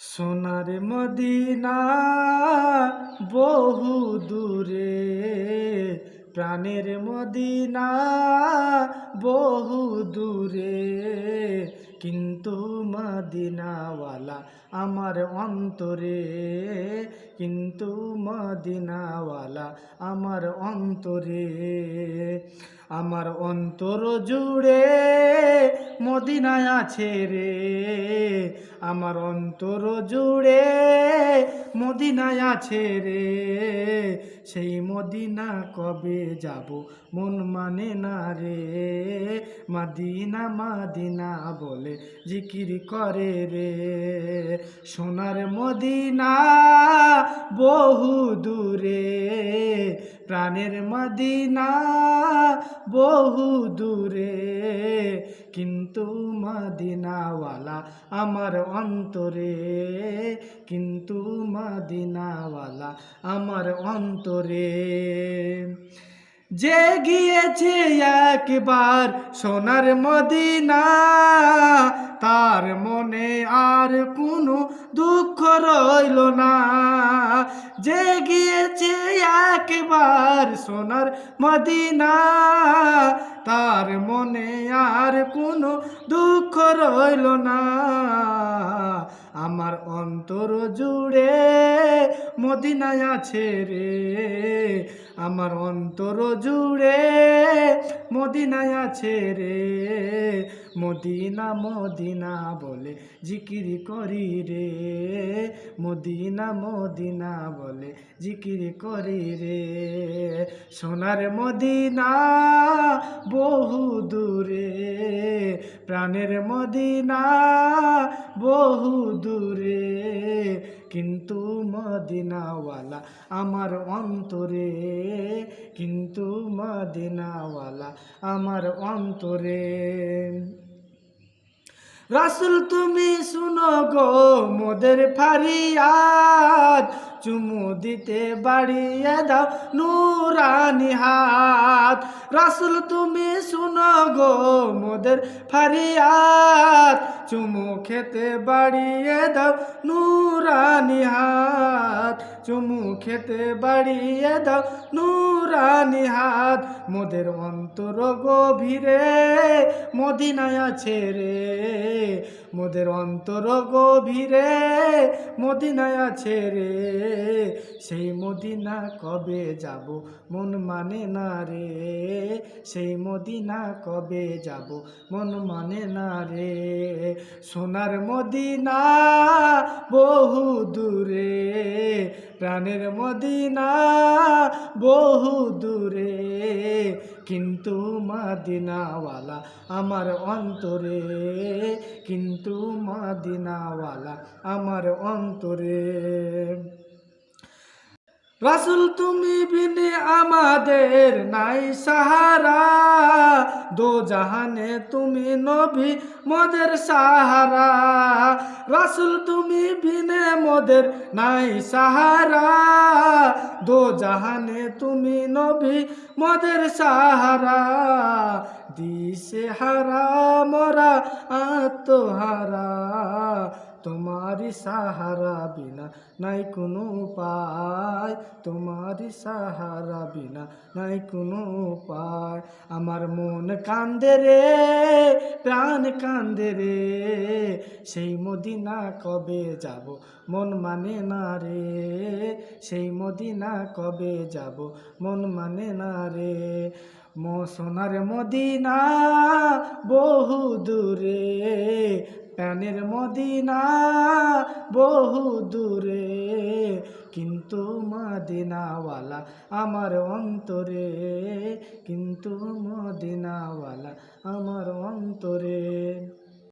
সোনার মদিনা বহু দূরে, প্রাণের মদিনা বহু দূরে, কিন্তু মদিনাওয়ালা আমার অন্তরে, কিন্তু মদিনাওয়ালা আমার অন্তরে। আমার অন্তর জুড়ে মদিনায় আছে রে, আমার অন্তর জুড়ে মদিনায় আছে রে। সেই মদিনা কবে যাব মন মানে না রে, মদিনা মদিনা বলে জিকির করে রে। সোনার মদিনা বহু দূরে, প্রাণের মদিনা বহু দূরে, কিন্তু মদিনাওয়ালা আমার অন্তরে, কিন্তু মদিনাওয়ালা আমার অন্তরে। যে গিয়েছে একবার সোনার মদিনা, তার মনে আর কোনো দুঃখ রইল না। যে গিয়েছে একবার সোনার মদিনা, তার মনে আর কোনো দুঃখ রইল না। আমার অন্তর জুড়ে মদিনায় আছে রে, আমার অন্তর জুড়ে মদিনায় আছে রে। মদিনা মদিনা বলে জিকির করি রে, মদিনা মদিনা বলে জিকির করি রে। সোনার মদিনা বহু দূরে, প্রাণের মদিনা বহু দূরে, কিন্তু মদিনাওয়ালা আমার অন্তরে, কিন্তু মদিনাওয়ালা আমার অন্তরে। রাসূল তুমি শুনো গো মোদের ফারিয়াদ, চুমু দিতে বাড়িয়ে দাও নুরানি হাত। রাসূল তুমি শুনো গো মোদের ফারিয়াদ, চুমু খেতে বাড়িয়ে দাও নুরানি হাত, চুমু খেতে বাড়িয়ে দাও নুরানি হাত। মোদের অন্তর গভীরে মদিনায় আছে রে, মোদের অন্তর গভীরে মদিনায় আছে রে। সেই মদিনা কবে যাব মন মানে না রে, সেই মদিনা কবে যাব মন মানে না রে। সোনার মদিনা বহু দূরে, প্রাণের মদিনা বহু দূরে, কিন্তু মদিনাওয়ালা আমার অন্তরে, কিন্তু মদিনাওয়ালা আমার অন্তরে। রাসূল তুমি বিনে আমাদের নাই সাহারা, দো জাহানে তুমি নবী মোদের সাহারা। রাসূল তুমি বিনে মোদের নাই সাহারা, দো জাহানে তুমি নবী মোদের সাহারা। দিশে হারা মোরা আত্মহারা, তোমারি সাহারা বিনা নাই কোনো উপায়, তোমারি সাহারা বিনা নাই কোনো উপায়। আমার মন কান্দে রে, প্রাণ কান্দে রে, সেই মদিনা কবে যাব মন মানে না রে, সেই মদিনা কবে যাব মন মানে না রে। সোনার মদিনা বহু দূরে, প্রাণের মদিনা বহু দূরে, কিন্তু মদিনাওয়ালা আমার অন্তরে, কিন্তু মদিনাওয়ালা আমার অন্তরে।